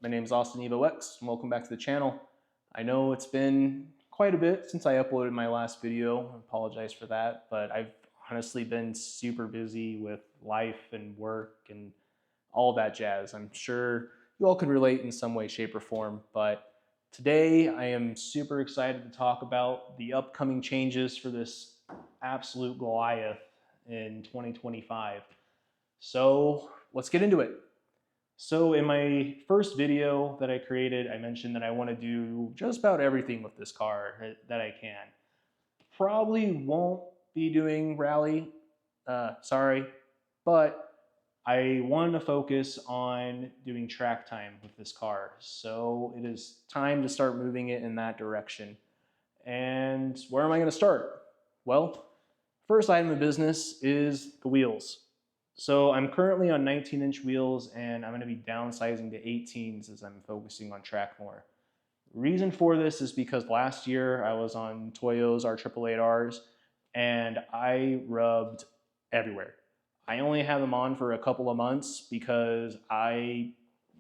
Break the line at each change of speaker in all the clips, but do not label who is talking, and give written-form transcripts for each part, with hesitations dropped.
My name is Varis Evo X, and welcome back to the channel. I know it's been quite a bit since I uploaded my last video. I apologize for that, but I've honestly been super busy with life and work and all that jazz. I'm sure you all can relate in some way, shape, or form, but today I am super excited to talk about the upcoming changes for this absolute Goliath in 2025. So let's get into it. So in my first video that I created, I mentioned that I want to do just about everything with this car that I can. Probably won't be doing rally, sorry, but I wanted to focus on doing track time with this car. So it is time to start moving it in that direction. And where am I going to start? Well, first item of business is the wheels. So I'm currently on 19-inch wheels and I'm going to be downsizing to 18s as I'm focusing on track more. Reason for this is because last year I was on Toyo's R888Rs and I rubbed everywhere. I only had them on for a couple of months because I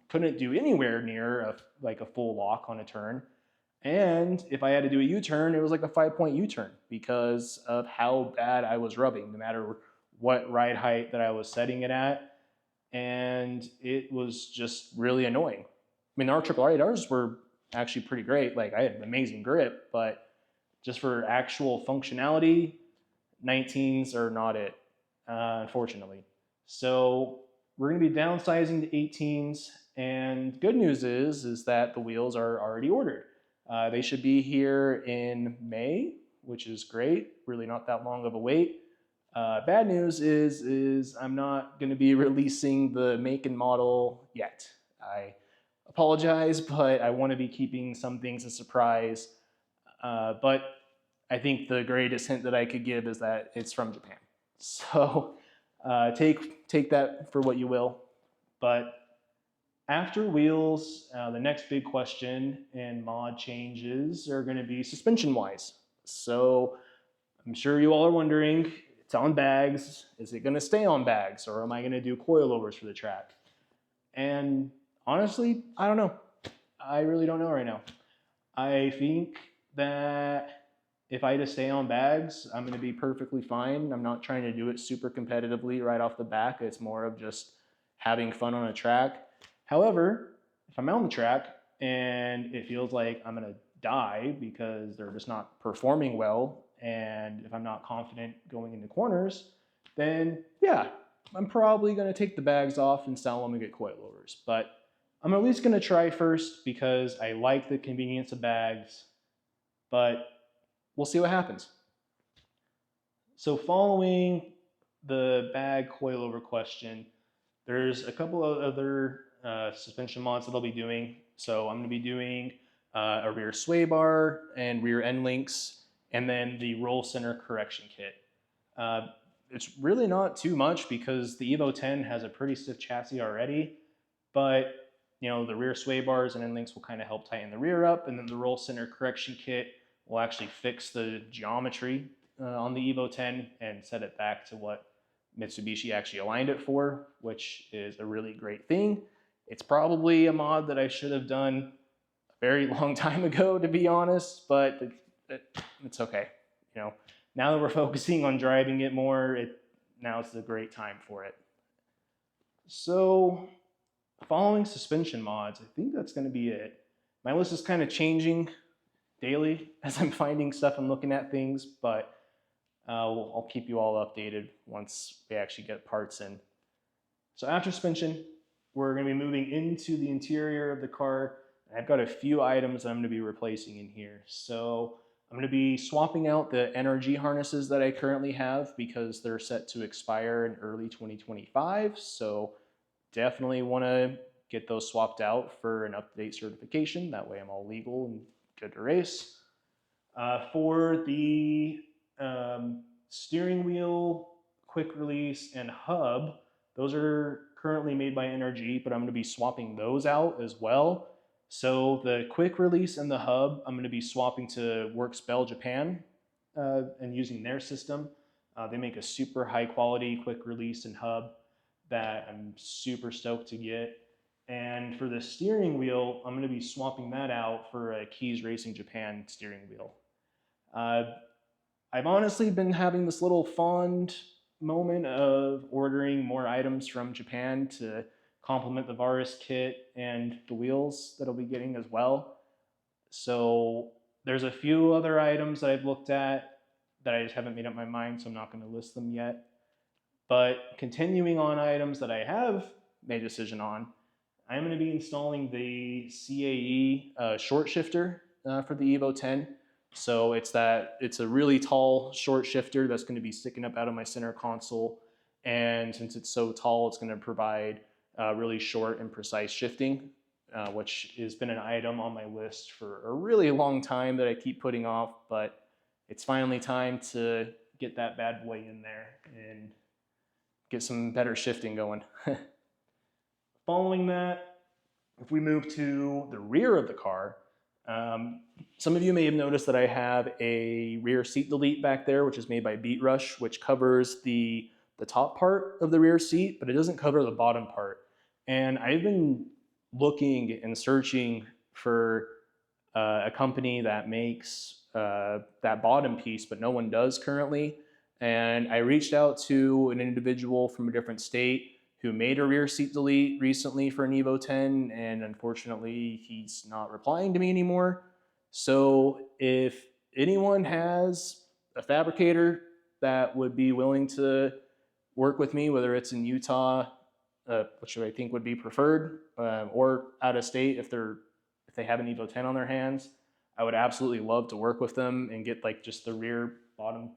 couldn't do anywhere near a full lock on a turn. And if I had to do a U-turn, it was like a 5-point U-turn because of how bad I was rubbing, no matter what ride height that I was setting it at. And it was just really annoying. I mean, the R888Rs were actually pretty great. Like, I had an amazing grip, but just for actual functionality, 19s are not it, unfortunately. So we're going to be downsizing to 18s. And good news is that the wheels are already ordered. They should be here in May, which is great. Really not that long of a wait. Bad news is I'm not going to be releasing the make and model yet. I apologize, but I want to be keeping some things a surprise. But I think the greatest hint that I could give is that it's from Japan. So take that for what you will. But after wheels, the next big question and mod changes are going to be suspension-wise. So I'm sure you all are wondering, it's on bags. Is it going to stay on bags, or am I going to do coilovers for the track? And honestly, I don't know. I really don't know right now. I think that if I just stay on bags, I'm going to be perfectly fine. I'm not trying to do it super competitively right off the back. It's more of just having fun on a track. However, if I'm on the track and it feels like I'm going to die because they're just not performing well, and if I'm not confident going into corners, then yeah, I'm probably going to take the bags off and sell them and get coilovers. But I'm at least going to try first because I like the convenience of bags, but we'll see what happens. So following the bag coilover question, there's a couple of other suspension mods that I'll be doing. So I'm going to be doing a rear sway bar and rear end links, and then the roll center correction kit. It's really not too much because the Evo 10 has a pretty stiff chassis already, but the rear sway bars and end links will kind of help tighten the rear up, and then the roll center correction kit will actually fix the geometry on the Evo 10 and set it back to what Mitsubishi actually aligned it for, which is a really great thing. It's probably a mod that I should have done a very long time ago, to be honest, but it's okay. Now that we're focusing on driving it more, now's the great time for it. So following suspension mods, I think that's going to be it. My list is kind of changing daily as I'm finding stuff and looking at things, but I'll keep you all updated once we actually get parts in. So after suspension, we're going to be moving into the interior of the car. I've got a few items I'm going to be replacing in here. So I'm going to be swapping out the NRG harnesses that I currently have because they're set to expire in early 2025. So definitely want to get those swapped out for an up-to-date certification. That way I'm all legal and good to race. For the steering wheel, quick release, and hub, those are currently made by NRG, but I'm going to be swapping those out as well. So the quick release and the hub, I'm going to be swapping to Works Bell Japan and using their system. They make a super high quality quick release and hub that I'm super stoked to get. And for the steering wheel, I'm going to be swapping that out for a Keys Racing Japan steering wheel. I've honestly been having this little fond moment of ordering more items from Japan to complement the Varis kit and the wheels that I'll be getting as well. So there's a few other items that I've looked at that I just haven't made up my mind, so I'm not going to list them yet. But continuing on items that I have made a decision on, I'm going to be installing the CAE short shifter for the Evo 10. So it's a really tall short shifter that's going to be sticking up out of my center console. And since it's so tall, it's going to provide really short and precise shifting, which has been an item on my list for a really long time that I keep putting off. But it's finally time to get that bad boy in there and get some better shifting going. Following that, if we move to the rear of the car, some of you may have noticed that I have a rear seat delete back there, which is made by Beat Rush, which covers the top part of the rear seat, but it doesn't cover the bottom part. And I've been looking and searching for a company that makes that bottom piece, but no one does currently. And I reached out to an individual from a different state who made a rear seat delete recently for an Evo 10, and unfortunately he's not replying to me anymore. So if anyone has a fabricator that would be willing to work with me, whether it's in Utah, which I think would be preferred, or out of state if they have an Evo 10 on their hands, I would absolutely love to work with them and get like just the rear bottom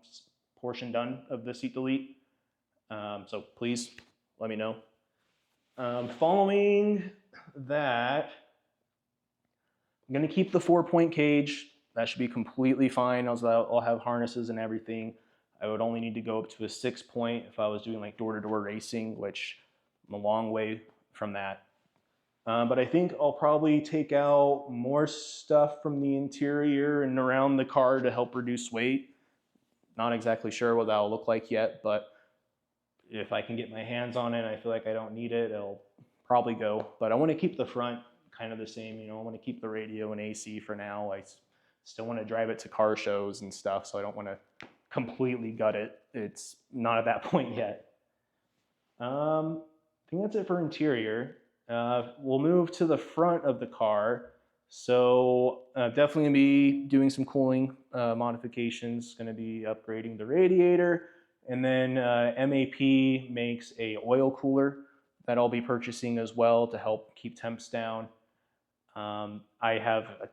portion done of the seat delete. So please let me know. Following that, I'm going to keep the 4-point cage. That should be completely fine. I'll have harnesses and everything. I would only need to go up to a 6-point if I was doing like door-to-door racing, which I'm a long way from that. But I think I'll probably take out more stuff from the interior and around the car to help reduce weight. Not exactly sure what that'll look like yet, but if I can get my hands on it, I feel like I don't need it, it'll probably go. But I want to keep the front kind of the same. I want to keep the radio and AC for now. I still want to drive it to car shows and stuff, so I don't want to completely gut it. It's not at that point yet. I think that's it for interior. We'll move to the front of the car. So definitely going to be doing some cooling modifications. Going to be upgrading the radiator. And then MAP makes a oil cooler that I'll be purchasing as well to help keep temps down. I have a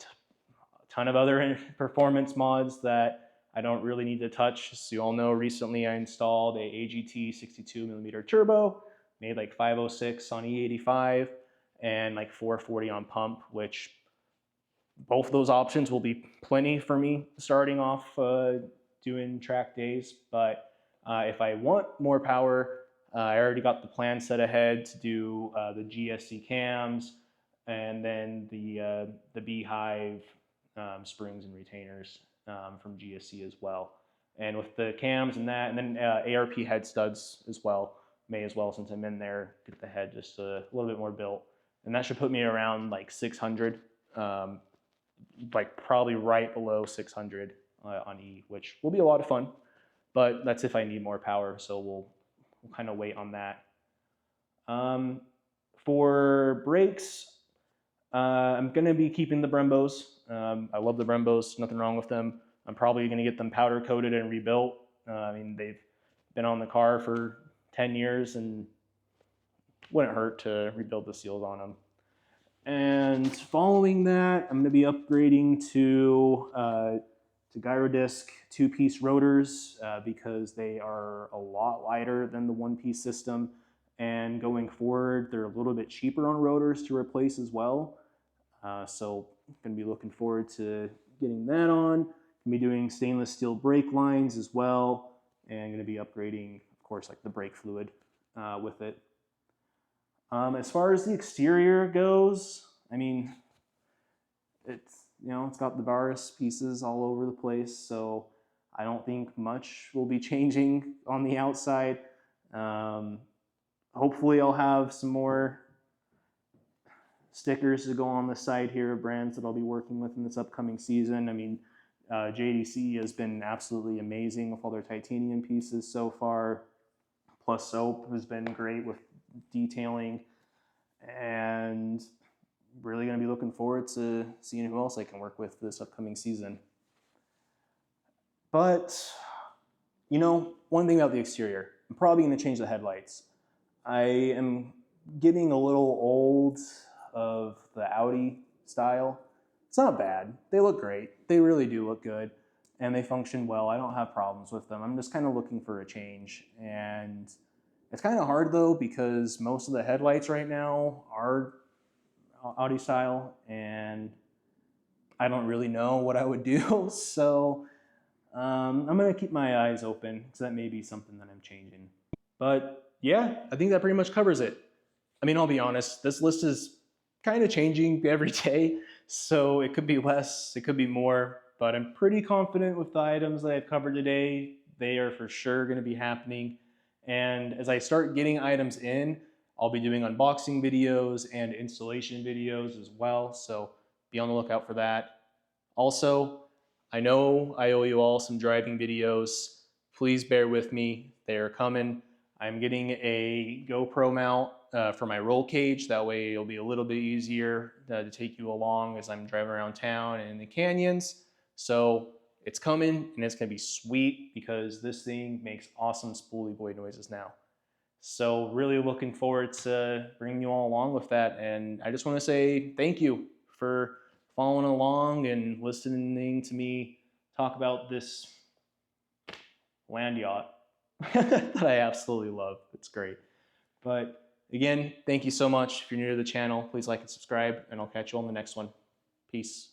ton of other performance mods that I don't really need to touch. As you all know, recently I installed a AGT 62mm turbo, made like 506 on E85 and like 440 on pump, which both of those options will be plenty for me starting off doing track days. But if I want more power, I already got the plan set ahead to do the GSC cams and then the Beehive springs and retainers from GSC as well. And with the cams and that, and then ARP head studs as well, may as well, since I'm in there, get the head just a little bit more built. And that should put me around like 600, like probably right below 600 on E, which will be a lot of fun. But that's if I need more power, so we'll kind of wait on that. For brakes, I'm going to be keeping the Brembos. I love the Brembos, nothing wrong with them. I'm probably going to get them powder coated and rebuilt. I mean, they've been on the car for 10 years and wouldn't hurt to rebuild the seals on them. And following that, I'm going to be upgrading to Gyrodisc 2-piece rotors because they are a lot lighter than the 1-piece system. And going forward, they're a little bit cheaper on rotors to replace as well. So I'm going to be looking forward to getting that on. I'm going to be doing stainless steel brake lines as well. And I'm going to be upgrading, of course, like the brake fluid with it. As far as the exterior goes, I mean, it's got the Varis pieces all over the place, so I don't think much will be changing on the outside. Hopefully I'll have some more stickers to go on the side here of brands that I'll be working with in this upcoming season. I mean, JDC has been absolutely amazing with all their titanium pieces so far. Plus Soap has been great with detailing, and really going to be looking forward to seeing who else I can work with this upcoming season. But, you know, one thing about the exterior, I'm probably going to change the headlights. I am getting a little old of the Audi style. It's not bad. They look great. They really do look good, and they function well. I don't have problems with them. I'm just kind of looking for a change. And it's kind of hard though, because most of the headlights right now are Audi style, and I don't really know what I would do. So I'm going to keep my eyes open, because that may be something that I'm changing. But yeah, I think that pretty much covers it. I mean, I'll be honest, this list is kind of changing every day, so it could be less, it could be more, but I'm pretty confident with the items that I've covered today. They are for sure going to be happening. And as I start getting items in, I'll be doing unboxing videos and installation videos as well, so be on the lookout for that. Also, I know I owe you all some driving videos. Please bear with me, they are coming. I'm getting a GoPro mount for my roll cage. That way it'll be a little bit easier to take you along as I'm driving around town and in the canyons. So it's coming, and it's gonna be sweet, because this thing makes awesome spoolie boy noises now. So really looking forward to bringing you all along with that. And I just wanna say thank you for following along and listening to me talk about this land yacht that I absolutely love. It's great. But again, thank you so much. If you're new to the channel, please like and subscribe, and I'll catch you on the next one. Peace.